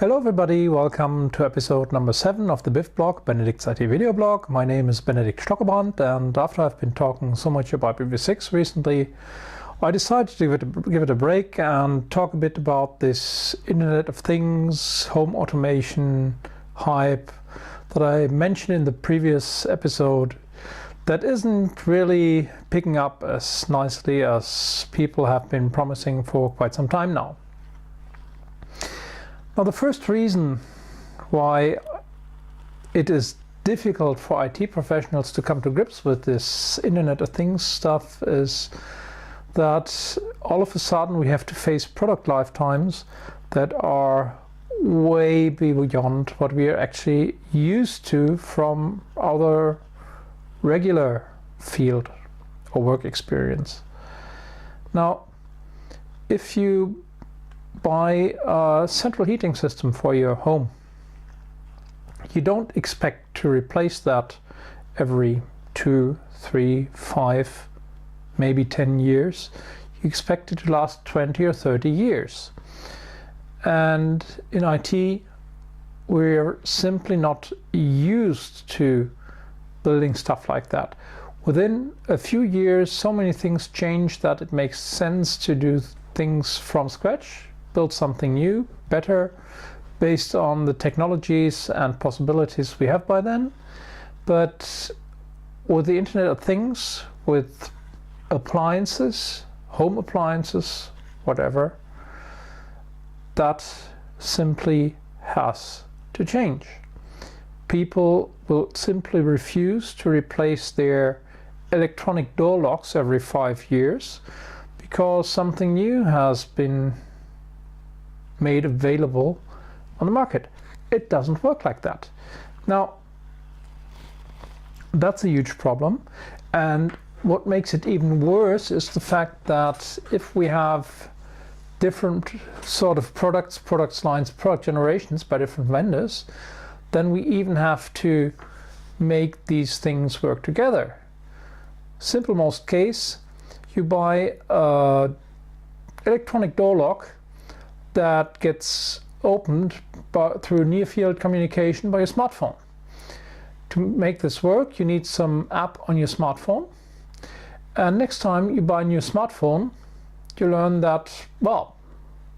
Hello everybody, welcome to episode number 7 of the BIVblog, Benedict's IT video blog. My name is Benedict Stockerbrand, and after I've been talking so much about IPv6 recently, I decided to give it a break and talk a bit about this Internet of Things, home automation hype that I mentioned in the previous episode that isn't really picking up as nicely as people have been promising for quite some time now. Now, the first reason why it is difficult for IT professionals to come to grips with this Internet of Things stuff is that all of a sudden we have to face product lifetimes that are way beyond what we are actually used to from our regular field or work experience. Now, if you buy a central heating system for your home, you don't expect to replace that every 2, 3, 5, maybe 10 years. You expect it to last 20 or 30 years. And in IT, we're simply not used to building stuff like that. Within a few years, so many things change that it makes sense to do things from scratch, build something new, better, based on the technologies and possibilities we have by then. But with the Internet of Things, with appliances, home appliances, whatever, that simply has to change. People will simply refuse to replace their electronic door locks every 5 years because something new has been made available on the market. It doesn't work like that. Now, that's a huge problem, and what makes it even worse is the fact that if we have different sort of product lines, product generations by different vendors, then we even have to make these things work together. Simple most case, you buy an electronic door lock that gets opened through near-field communication by your smartphone. To make this work, you need some app on your smartphone. And next time you buy a new smartphone, you learn that, well,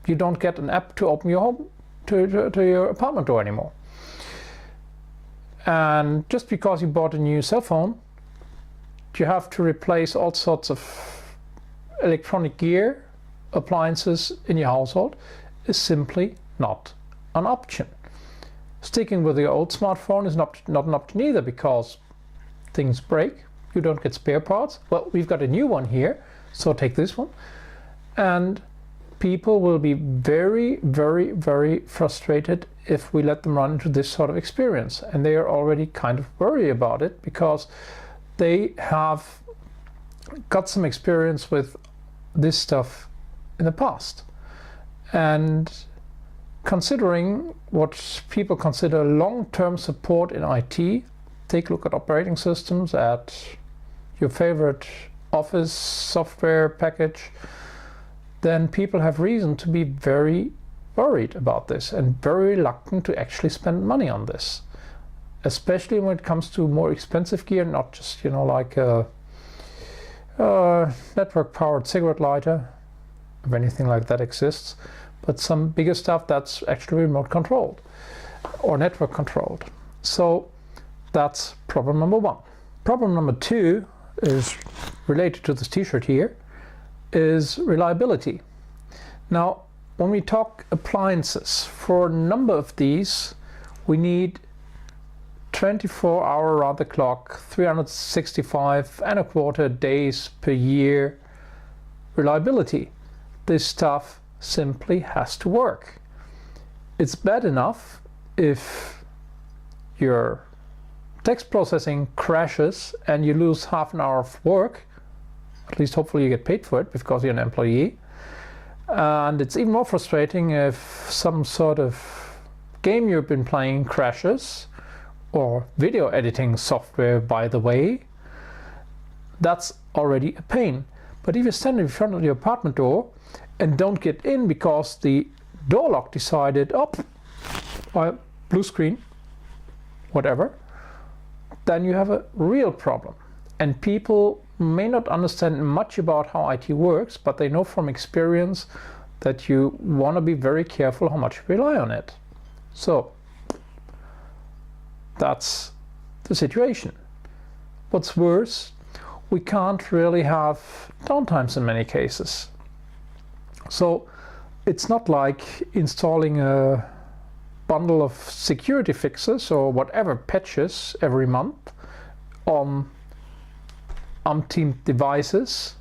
you don't get an app to open your home to your apartment door anymore. And just because you bought a new cell phone, you have to replace all sorts of electronic gear, appliances in your household is simply not an option. Sticking with your old smartphone is not an option either, because things break, you don't get spare parts. Well, we've got a new one here, so take this one. And people will be very, very, very frustrated if we let them run into this sort of experience. And they are already kind of worried about it because they have got some experience with this stuff in the past. And considering what people consider long-term support in IT, take a look at operating systems, at your favorite office software package, then people have reason to be very worried about this and very reluctant to actually spend money on this. Especially when it comes to more expensive gear, not just, like a network-powered cigarette lighter, if anything like that exists, but some bigger stuff that's actually remote controlled or network controlled. So that's problem number 1. Problem number 2 is related to this t-shirt here, is reliability. Now, when we talk appliances, for a number of these, we need 24-hour round the clock, 365 and a quarter days per year reliability. This stuff simply has to work. It's bad enough if your text processing crashes and you lose half an hour of work. At least hopefully you get paid for it because you're an employee. And it's even more frustrating if some sort of game you've been playing crashes, or video editing software, by the way. That's already a pain. But if you stand in front of your apartment door and don't get in because the door lock decided, oh, blue screen, whatever, then you have a real problem. And people may not understand much about how IT works, but they know from experience that you want to be very careful how much you rely on it. So that's the situation. What's worse, we can't really have downtimes in many cases. So it's not like installing a bundle of security fixes or whatever patches every month on umpteen devices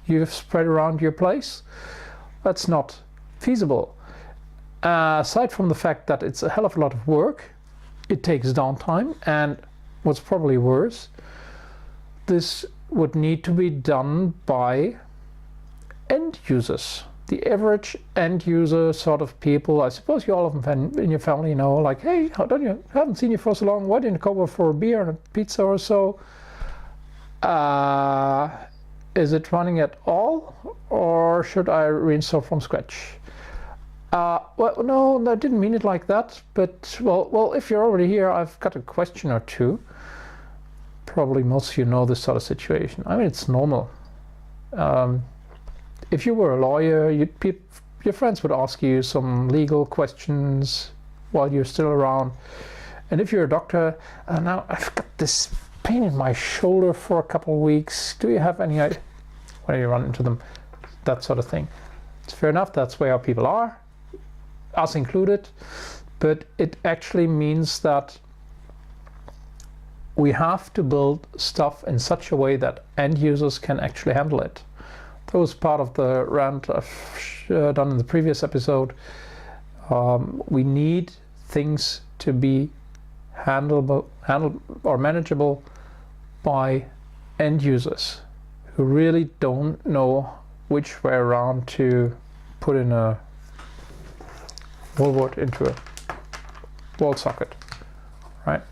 you've spread around your place. That's not feasible. Aside from the fact that it's a hell of a lot of work, it takes downtime, and what's probably worse, this would need to be done by end users. The average end user sort of people. I suppose you all of them in your family know, like, hey, haven't seen you for so long, why didn't you come over for a beer and a pizza or so? Is it running at all, or should I reinstall from scratch? Well, no, I didn't mean it like that, but well, if you're already here, I've got a question or two. Probably most of you know this sort of situation. I mean, it's normal. If you were a lawyer, your friends would ask you some legal questions while you're still around. And if you're a doctor, now I've got this pain in my shoulder for a couple of weeks. Do you have any idea? When you run into them, that sort of thing. It's fair enough, that's where our people are, us included, but it actually means that we have to build stuff in such a way that end users can actually handle it. That was part of the rant I've done in the previous episode. We need things to be handled or manageable by end users who really don't know which way around to put in a wallboard into a wall socket, right?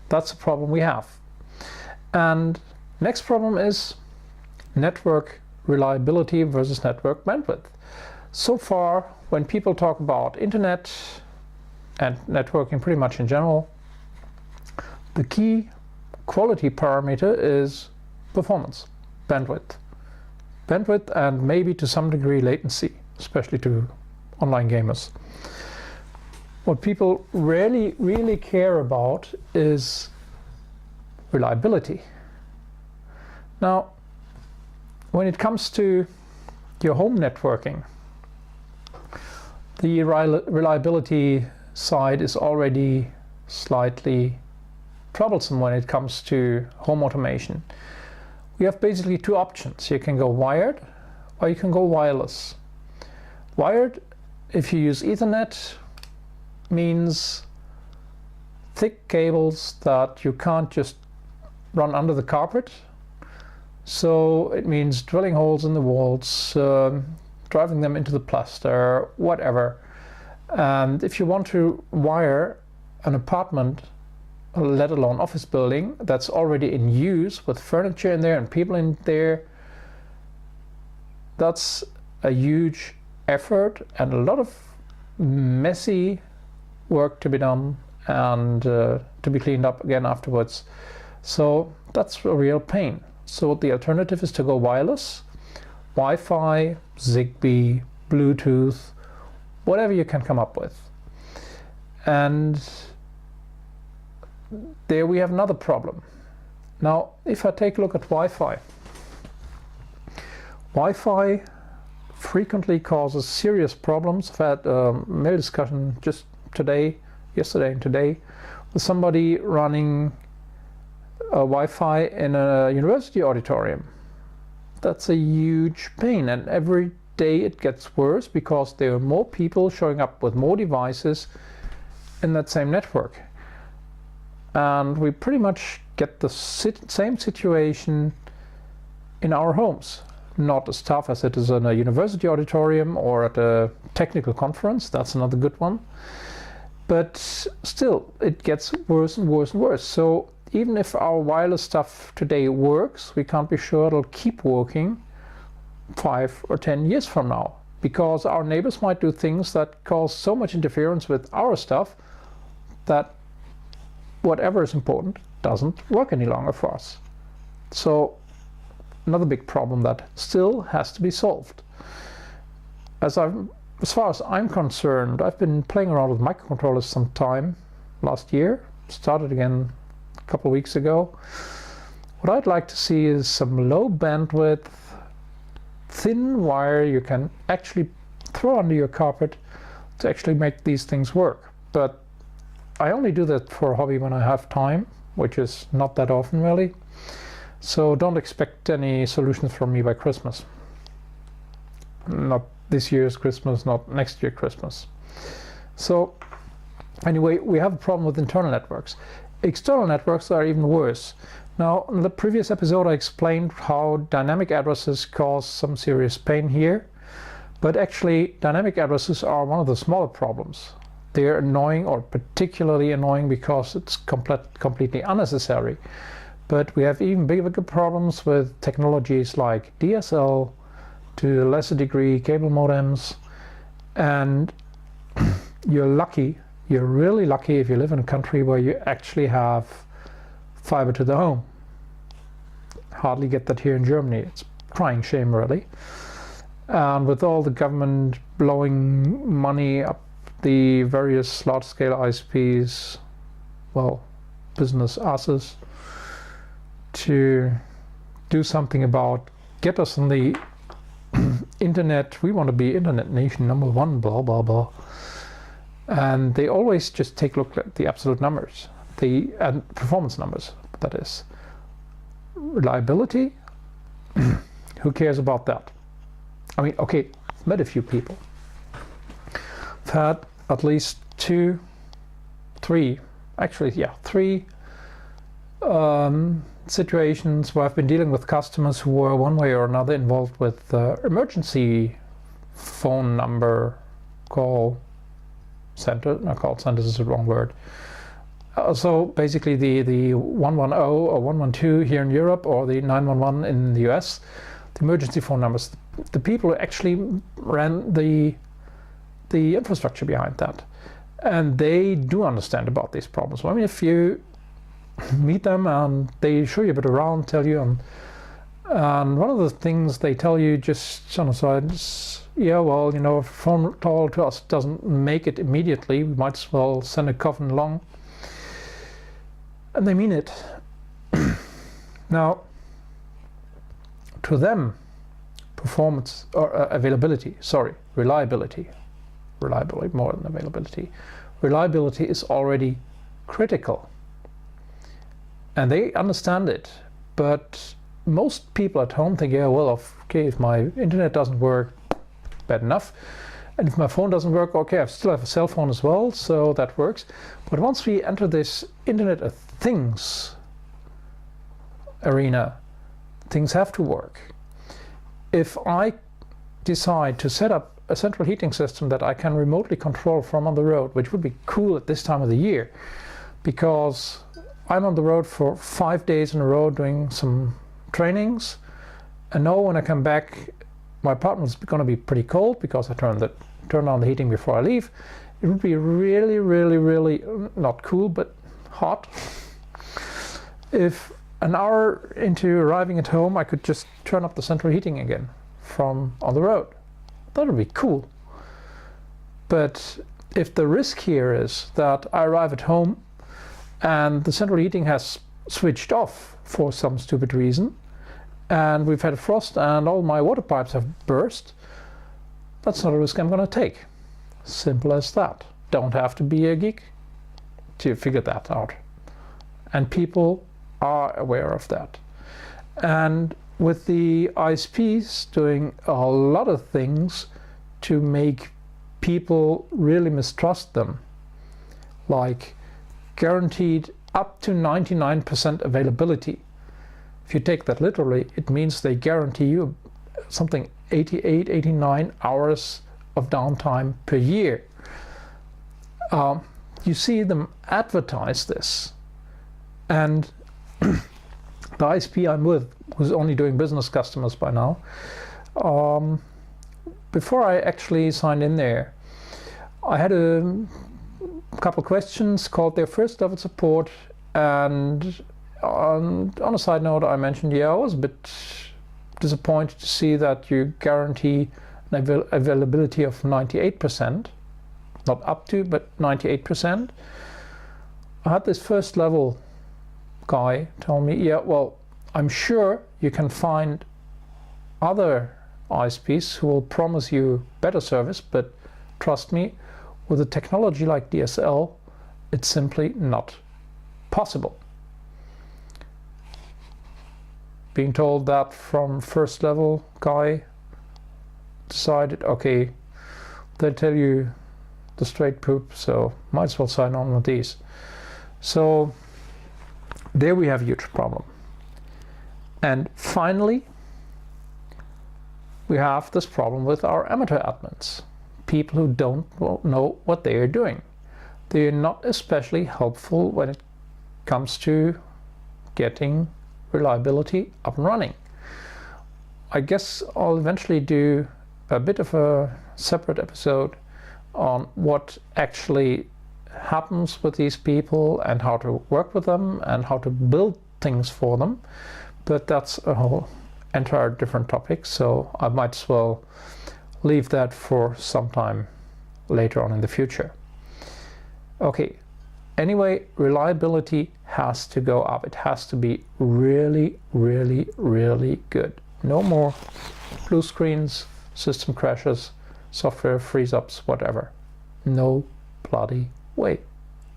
That's the problem we have. And next problem is network reliability versus network bandwidth. So far, when people talk about internet and networking pretty much in general, the key quality parameter is performance, bandwidth, and maybe to some degree latency, especially to online gamers. What people really care about is reliability. Now, when it comes to your home networking, the reliability side is already slightly troublesome when it comes to home automation. We have basically two options. You can go wired or you can go wireless. Wired, if you use Ethernet, means thick cables that you can't just run under the carpet. So it means drilling holes in the walls, driving them into the plaster, whatever. And if you want to wire an apartment, let alone office building, that's already in use with furniture in there and people in there, that's a huge effort and a lot of messy work to be done and to be cleaned up again afterwards. So that's a real pain. So the alternative is to go wireless, Wi-Fi, Zigbee, Bluetooth, whatever you can come up with. And there we have another problem. Now, if I take a look at Wi-Fi, Wi-Fi frequently causes serious problems. I've had a mail discussion just yesterday and today, with somebody running a Wi-Fi in a university auditorium. That's a huge pain, and every day it gets worse because there are more people showing up with more devices in that same network. And we pretty much get the same situation in our homes. Not as tough as it is in a university auditorium or at a technical conference. That's another good one. But still, it gets worse and worse and worse. So even if our wireless stuff today works, we can't be sure it'll keep working 5 or 10 years from now. because our neighbors might do things that cause so much interference with our stuff that whatever is important doesn't work any longer for us. So another big problem that still has to be solved. As far as I'm concerned, I've been playing around with microcontrollers some time last year, started again a couple of weeks ago. What I'd like to see is some low bandwidth, thin wire you can actually throw under your carpet to actually make these things work. But I only do that for a hobby when I have time, which is not that often really. So don't expect any solutions from me by Christmas. Not this year's Christmas, not next year's Christmas. So anyway, we have a problem with internal networks. External networks are even worse. Now, in the previous episode I explained how dynamic addresses cause some serious pain here, but actually dynamic addresses are one of the smaller problems. They're annoying, or particularly annoying, because it's completely unnecessary. But we have even bigger problems with technologies like DSL, to a lesser degree cable modems, and you're really lucky if you live in a country where you actually have fiber to the home. Hardly get that here in Germany. It's a crying shame really. And with all the government blowing money up the various large-scale ISPs, well, business asses, to do something about get us on the internet. We want to be internet nation #1, blah blah blah. And they always just take a look at the absolute numbers, the performance numbers, that is. Reliability, who cares about that? I mean, okay, I've met a few people. I've had at least three situations where I've been dealing with customers who were one way or another involved with emergency phone number call center. No, call centers is the wrong word. So basically the 110 or 112 here in Europe, or the 911 in the US, the emergency phone numbers. The people who actually ran the infrastructure behind that, and they do understand about these problems. Well, I mean, if you meet them and they show you a bit around, tell you, and one of the things they tell you just on the side is, yeah, well, you know, if a phone call to us doesn't make it immediately, we might as well send a coffin along. And they mean it. Now, to them, performance or reliability more than availability. Reliability is already critical. And they understand it, but most people at home think, yeah, well, okay, if my internet doesn't work, bad enough. And if my phone doesn't work, okay, I still have a cell phone as well, so that works. But once we enter this Internet of Things arena, things have to work. If I decide to set up a central heating system that I can remotely control from on the road, which would be cool at this time of the year, because I'm on the road for 5 days in a row doing some trainings, and know when I come back my apartment is going to be pretty cold because I turn on the heating before I leave. It would be really, really, really not cool, but hot. If an hour into arriving at home I could just turn up the central heating again from on the road, that would be cool. But if the risk here is that I arrive at home and the central heating has switched off for some stupid reason, and we've had a frost and all my water pipes have burst, that's not a risk I'm going to take. Simple as that. Don't have to be a geek to figure that out. And people are aware of that. And with the ISPs doing a lot of things to make people really mistrust them, like guaranteed up to 99% availability. If you take that literally, it means they guarantee you something 88, 89 hours of downtime per year. You see them advertise this, and the ISP I'm with, who's only doing business customers by now, before I actually signed in there, I had a couple questions, called their first level support, and on a side note I mentioned, yeah, I was a bit disappointed to see that you guarantee an availability of 98%, not up to, but 98%. I had this first level guy tell me, yeah, well, I'm sure you can find other ISPs who will promise you better service, but trust me, with a technology like DSL, it's simply not possible. Being told that from first level guy, decided, okay, they tell you the straight poop, so might as well sign on with these. So there we have a huge problem. And finally, we have this problem with our amateur admins, people who don't know what they are doing. They are not especially helpful when it comes to getting reliability up and running. I guess I'll eventually do a bit of a separate episode on what actually happens with these people and how to work with them and how to build things for them, but that's a whole entire different topic, so I might as well leave that for some time later on in the future. Okay, anyway, reliability has to go up. It has to be really, really, really good. No more blue screens, system crashes, software freeze-ups, whatever. No bloody way.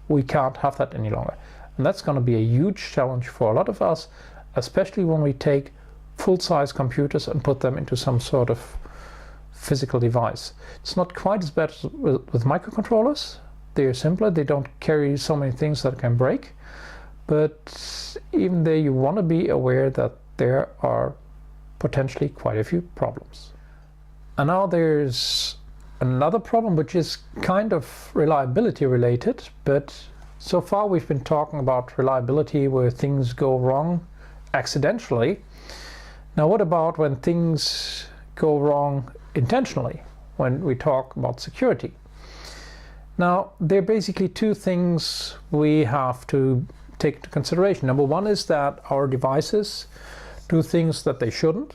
We can't have that any longer. And that's going to be a huge challenge for a lot of us, especially when we take full-size computers and put them into some sort of physical device. It's not quite as bad as with microcontrollers. They're simpler, they don't carry so many things that can break, but even there you want to be aware that there are potentially quite a few problems. And now there's another problem which is kind of reliability related, but so far we've been talking about reliability where things go wrong accidentally. Now what about when things go wrong intentionally, when we talk about security? Now there are basically two things we have to take into consideration. Number one is that our devices do things that they shouldn't.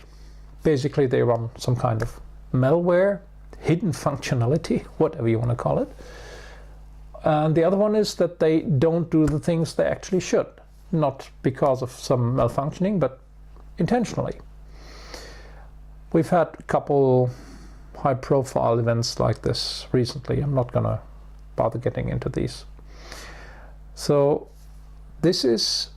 Basically they run some kind of malware, hidden functionality, whatever you want to call it. And the other one is that they don't do the things they actually should, not because of some malfunctioning, but intentionally. We've had a couple high-profile events like this recently. I'm not going to bother getting into these. So this is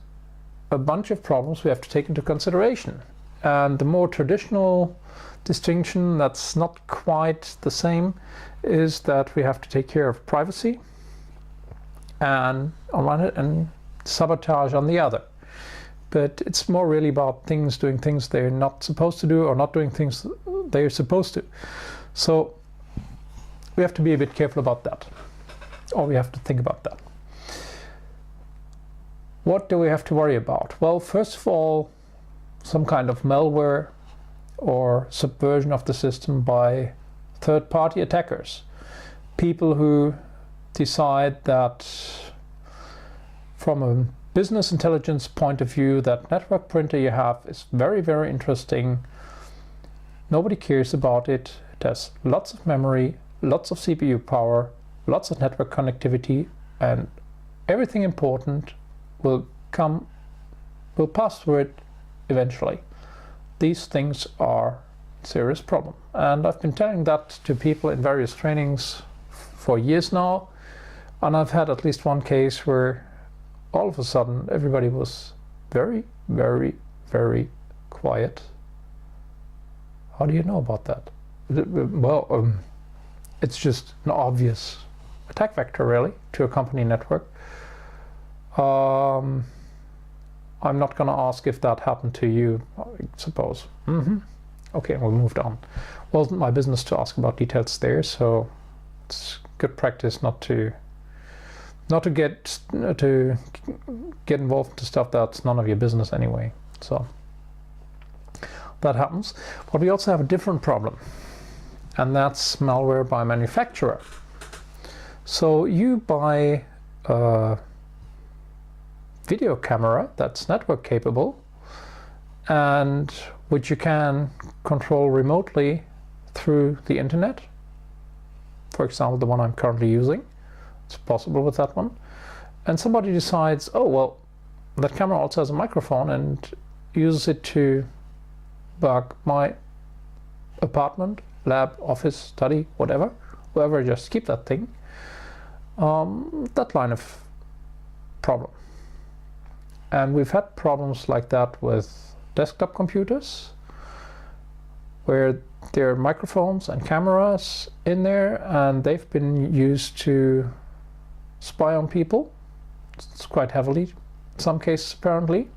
a bunch of problems we have to take into consideration. And the more traditional distinction that's not quite the same is that we have to take care of privacy and on one hand and sabotage on the other. But it's more really about things doing things they're not supposed to do or not doing things they're supposed to. So we have to be a bit careful about that, or we have to think about that. What do we have to worry about? Well, first of all, some kind of malware or subversion of the system by third-party attackers. People who decide that from a business intelligence point of view, that network printer you have is very, very interesting. Nobody cares about it. It has lots of memory, lots of CPU power, lots of network connectivity, and everything important will pass through it eventually. These things are a serious problem. And I've been telling that to people in various trainings for years now. And I've had at least one case where all of a sudden everybody was very, very, very quiet. How do you know about that? Well, it's just an obvious attack vector really to a company network. I'm not going to ask if that happened to you, I suppose. Okay, we moved on. Wasn't my business to ask about details there, so it's good practice not to get involved into stuff that's none of your business anyway. So that happens. But we also have a different problem, and that's malware by manufacturer. So you buy a video camera that's network capable and which you can control remotely through the internet. For example, the one I'm currently using. It's possible with that one. And somebody decides, oh well, that camera also has a microphone, and uses it to bug my apartment, lab, office, study, whatever, wherever, just keep that thing. That line of problem. And we've had problems like that with desktop computers, where there are microphones and cameras in there, and they've been used to spy on people. It's quite heavily, in some cases apparently.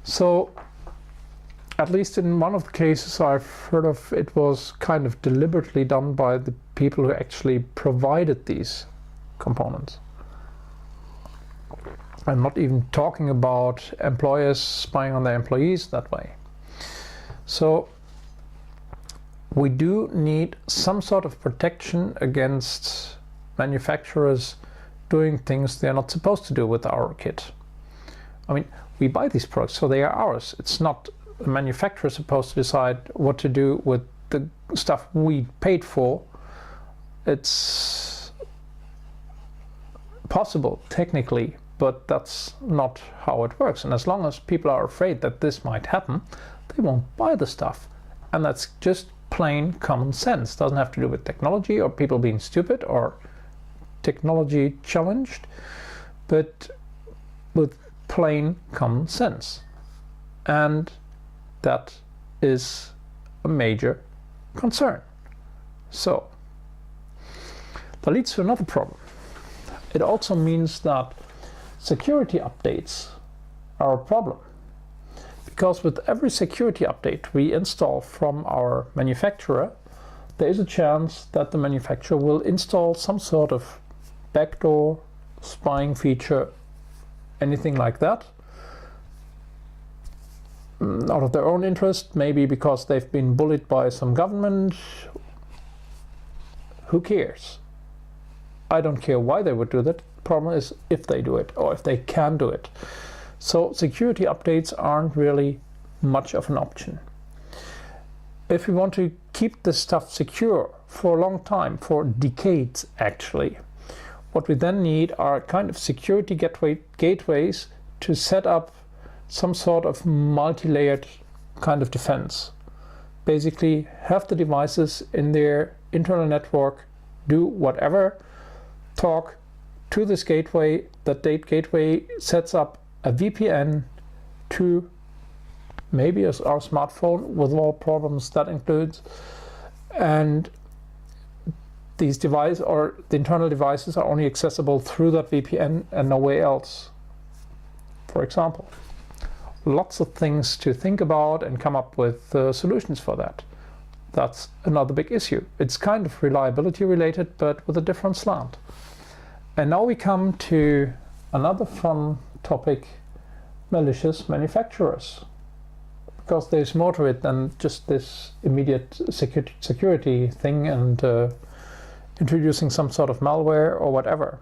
So, at least in one of the cases I've heard of, it was kind of deliberately done by the people who actually provided these components. I'm not even talking about employers spying on their employees that way. So we do need some sort of protection against manufacturers doing things they're not supposed to do with our kit. I mean, we buy these products, so they are ours. It's not the manufacturer supposed to decide what to do with the stuff we paid for. It's possible technically, but that's not how it works. And as long as people are afraid that this might happen, they won't buy the stuff. And that's just plain common sense. Doesn't have to do with technology or people being stupid or technology challenged, but with plain common sense. And that is a major concern. So that leads to another problem. It also means that security updates are a problem, because with every security update we install from our manufacturer, there is a chance that the manufacturer will install some sort of backdoor spying feature, anything like that, out of their own interest, maybe because they've been bullied by some government. Who cares? I don't care why they would do that. The problem is if they do it, or if they can do it. So security updates aren't really much of an option. If we want to keep this stuff secure for a long time, for decades actually, what we then need are kind of security gateways to set up some sort of multi-layered kind of defense. Basically, have the devices in their internal network do whatever, talk to this gateway, that gateway sets up a VPN to maybe our smartphone, with all problems that includes, and these devices or the internal devices are only accessible through that VPN and nowhere else, for example. Lots of things to think about and come up with solutions for that. That's another big issue. It's kind of reliability related, but with a different slant. And now we come to another fun topic: malicious manufacturers. Because there's more to it than just this immediate security thing and introducing some sort of malware or whatever.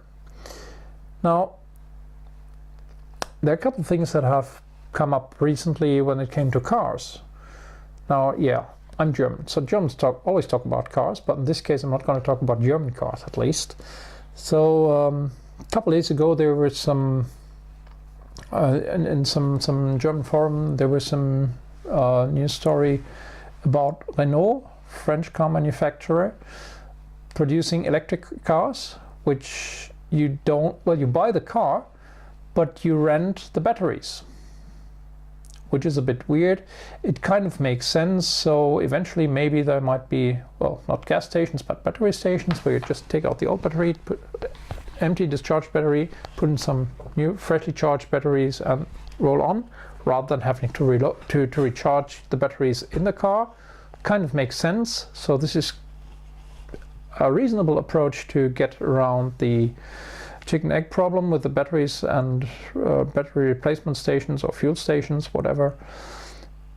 Now, there are a couple of things that have come up recently when it came to cars. Now, yeah, I'm German, so Germans always talk about cars, but in this case I'm not going to talk about German cars, at least. So a couple of days ago there were some in some German forum there was some news story about Renault, French car manufacturer, producing electric cars, which you buy the car, but you rent the batteries, which is a bit weird. It kind of makes sense. So eventually maybe there might be, well, not gas stations, but battery stations where you just take out the old battery, empty discharged battery, put in some new freshly charged batteries and roll on, rather than having to recharge the batteries in the car. Kind of makes sense. So this is a reasonable approach to get around the chicken egg problem with the batteries and battery replacement stations or fuel stations, whatever,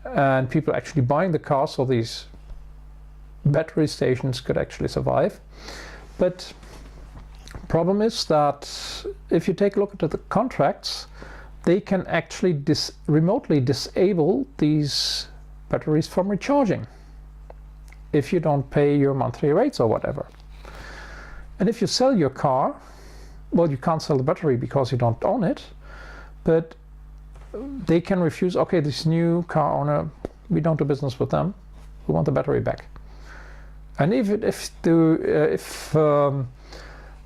and people actually buying the cars. So these battery stations could actually survive. But problem is that if you take a look at the contracts, they can actually remotely disable these batteries from recharging if you don't pay your monthly rates or whatever. And if you sell your car, well, you can't sell the battery because you don't own it, but they can refuse, okay, this new car owner, we don't do business with them, we want the battery back. And if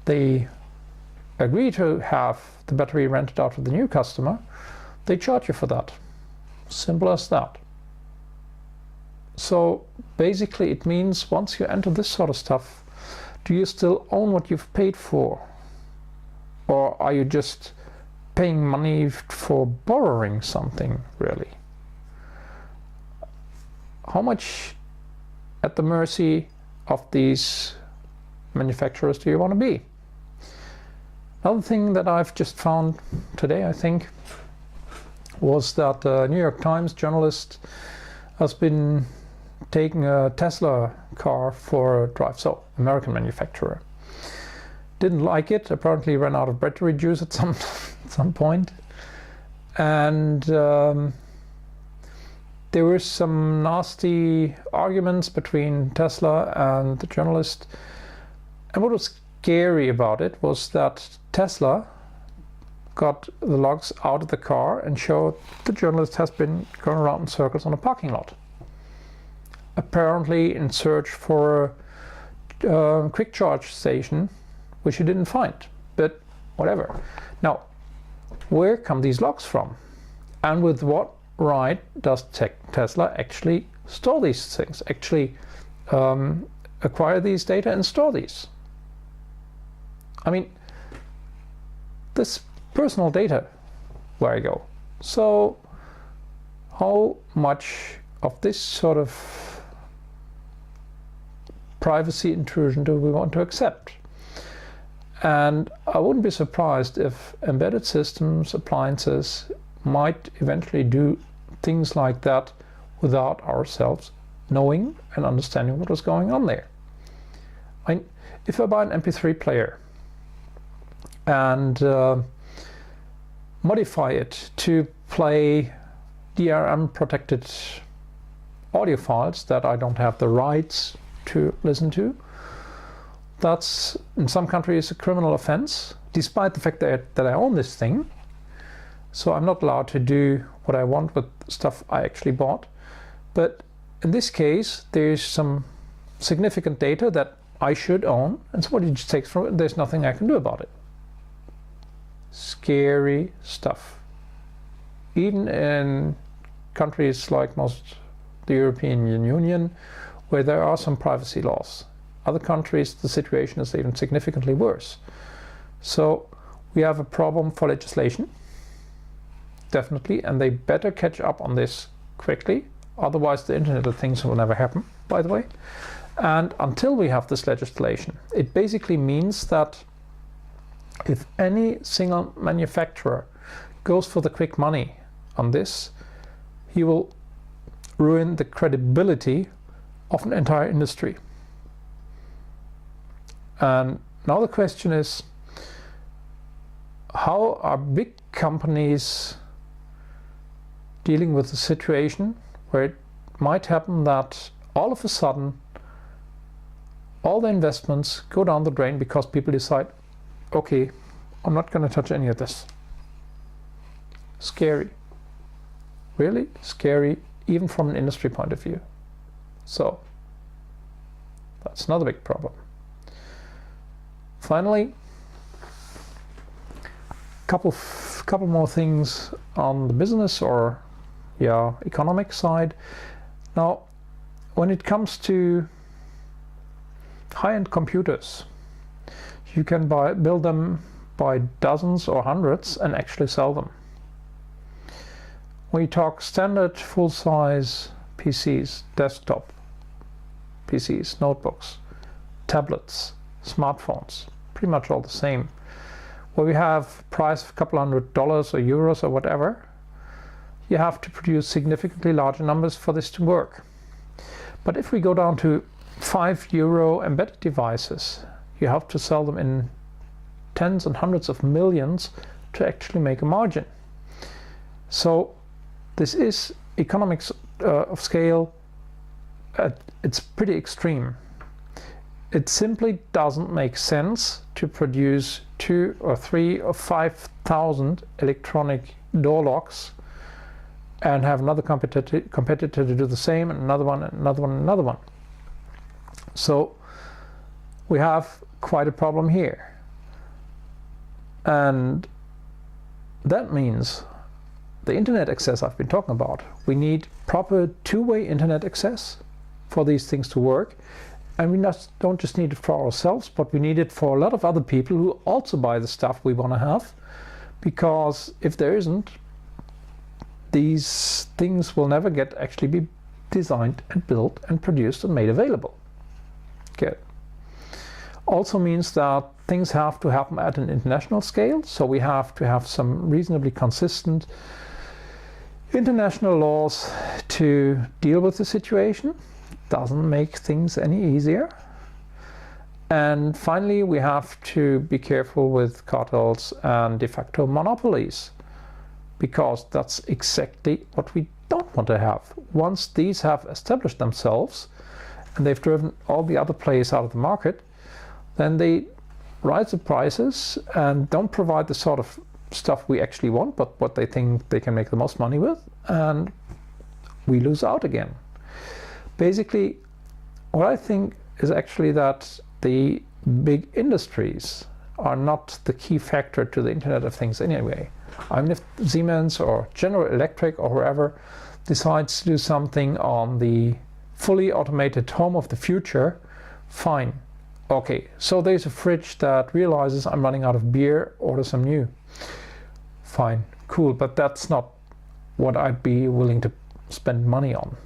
they agree to have the battery rented out to the new customer, they charge you for that. Simple as that. So basically it means once you enter this sort of stuff, do you still own what you've paid for? Or are you just paying money for borrowing something, really? How much at the mercy of these manufacturers do you want to be? Another thing that I've just found today, I think, was that a New York Times journalist has been taking a Tesla car for a drive, so American manufacturer. Didn't like it, apparently ran out of battery juice at some point. And there were some nasty arguments between Tesla and the journalist. And what was scary about it was that Tesla got the logs out of the car and showed the journalist has been going around in circles on a parking lot, apparently in search for a quick charge station, which he didn't find, but whatever. Now, where come these logs from? And with what right does Tesla actually store these things, actually acquire these data and store these? I mean, this personal data, where I go. So how much of this sort of privacy intrusion do we want to accept? And I wouldn't be surprised if embedded systems, appliances might eventually do things like that without ourselves knowing and understanding what was going on there. I mean, if I buy an MP3 player and modify it to play DRM protected audio files that I don't have the rights to listen to, that's in some countries a criminal offense, despite the fact that I own this thing. So I'm not allowed to do what I want with stuff I actually bought. But in this case, there's some significant data that I should own, and somebody just takes from it, there's nothing I can do about it. Scary stuff. Even in countries like most the European Union, where there are some privacy laws. Other countries, the situation is even significantly worse. So we have a problem for legislation, definitely, and they better catch up on this quickly. Otherwise, the Internet of Things will never happen, by the way. And until we have this legislation, it basically means that if any single manufacturer goes for the quick money on this, he will ruin the credibility of an entire industry. And now the question is, how are big companies dealing with the situation where it might happen that all of a sudden all the investments go down the drain because people decide, okay, I'm not going to touch any of this. Scary. Really scary, even from an industry point of view. So that's another big problem. Finally, couple more things on the business or economic side. Now, when it comes to high-end computers, you can build them by dozens or hundreds and actually sell them. When you talk standard full-size PCs, desktop PCs, notebooks, tablets, smartphones, pretty much all the same, where we have a price of a couple $100 or euros or whatever, you have to produce significantly larger numbers for this to work. But if we go down to €5 embedded devices. You have to sell them in tens and hundreds of millions to actually make a margin. So this is economics of scale. It's pretty extreme. It simply doesn't make sense to produce 2 or 3 or 5,000 electronic door locks and have another competitor to do the same, and another one, and another one, and another one. So we have quite a problem here. And that means the internet access I've been talking about. We need proper two-way internet access for these things to work. And we don't just need it for ourselves, but we need it for a lot of other people who also buy the stuff we want to have. Because if there isn't, these things will never actually be designed and built and produced and made available. Good. Also means that things have to happen at an international scale, so we have to have some reasonably consistent international laws to deal with the situation. Doesn't make things any easier. And finally, we have to be careful with cartels and de facto monopolies, because that's exactly what we don't want to have. Once these have established themselves and they've driven all the other players out of the market, then they rise the prices and don't provide the sort of stuff we actually want, but what they think they can make the most money with, and we lose out again. Basically, what I think is actually that the big industries are not the key factor to the Internet of Things anyway. I mean, if Siemens or General Electric or whoever decides to do something on the fully automated home of the future, fine. Okay, so there's a fridge that realizes I'm running out of beer, order some new. Fine, cool, but that's not what I'd be willing to spend money on.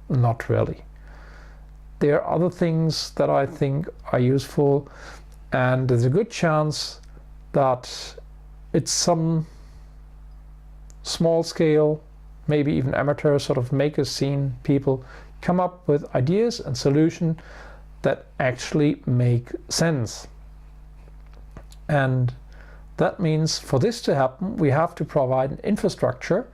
Not really. There are other things that I think are useful, and there's a good chance that it's some small scale, maybe even amateur sort of maker scene people come up with ideas and solutions that actually make sense. And that means for this to happen, we have to provide an infrastructure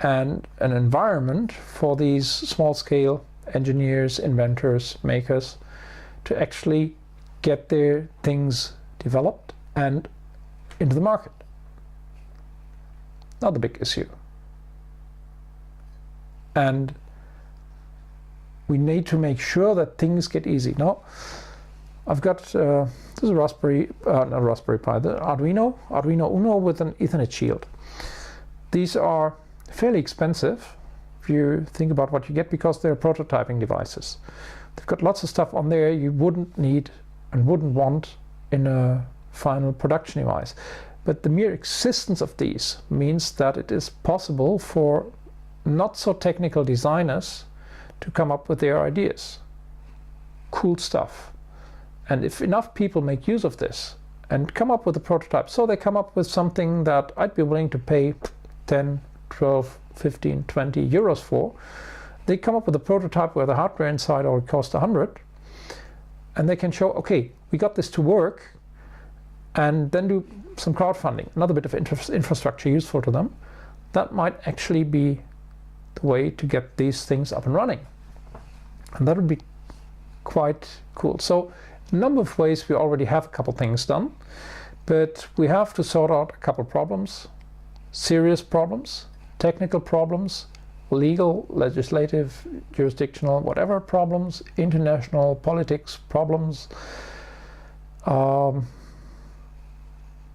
and an environment for these small-scale engineers, inventors, makers to actually get their things developed and into the market. Not a big issue. And we need to make sure that things get easy. Now, I've got this is a Raspberry, not Raspberry Pi, the Arduino Uno with an Ethernet shield. These are fairly expensive if you think about what you get, because they're prototyping devices. They've got lots of stuff on there you wouldn't need and wouldn't want in a final production device. But the mere existence of these means that it is possible for not so technical designers to come up with their ideas. Cool stuff. And if enough people make use of this and come up with a prototype, so they come up with something that I'd be willing to pay 10, 12, 15, 20 euros for, they come up with a prototype where the hardware inside only costs 100, and they can show, okay, we got this to work, and then do some crowdfunding, another bit of infrastructure useful to them. That might actually be the way to get these things up and running. And that would be quite cool. So a number of ways we already have a couple things done, but we have to sort out a couple problems, serious problems, technical problems, legal, legislative, jurisdictional, whatever problems, international politics problems.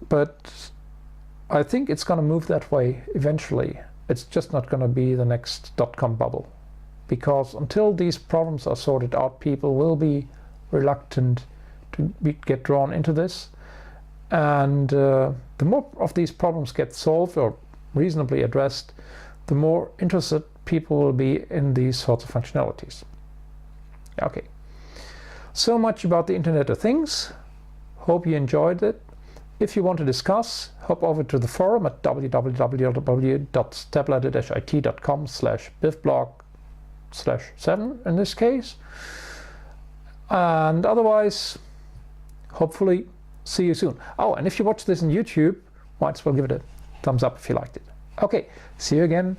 But I think it's going to move that way eventually. It's just not going to be the next .com bubble, because until these problems are sorted out, people will be reluctant to get drawn into this. And the more of these problems get solved or reasonably addressed, the more interested people will be in these sorts of functionalities. Okay, so much about the Internet of Things. Hope you enjoyed it. If you want to discuss, hop over to the forum at www.stepladder-it.com/bivblog/7 in this case. And otherwise, hopefully see you soon. Oh, and if you watch this on YouTube, might as well give it a thumbs up if you liked it. Okay, see you again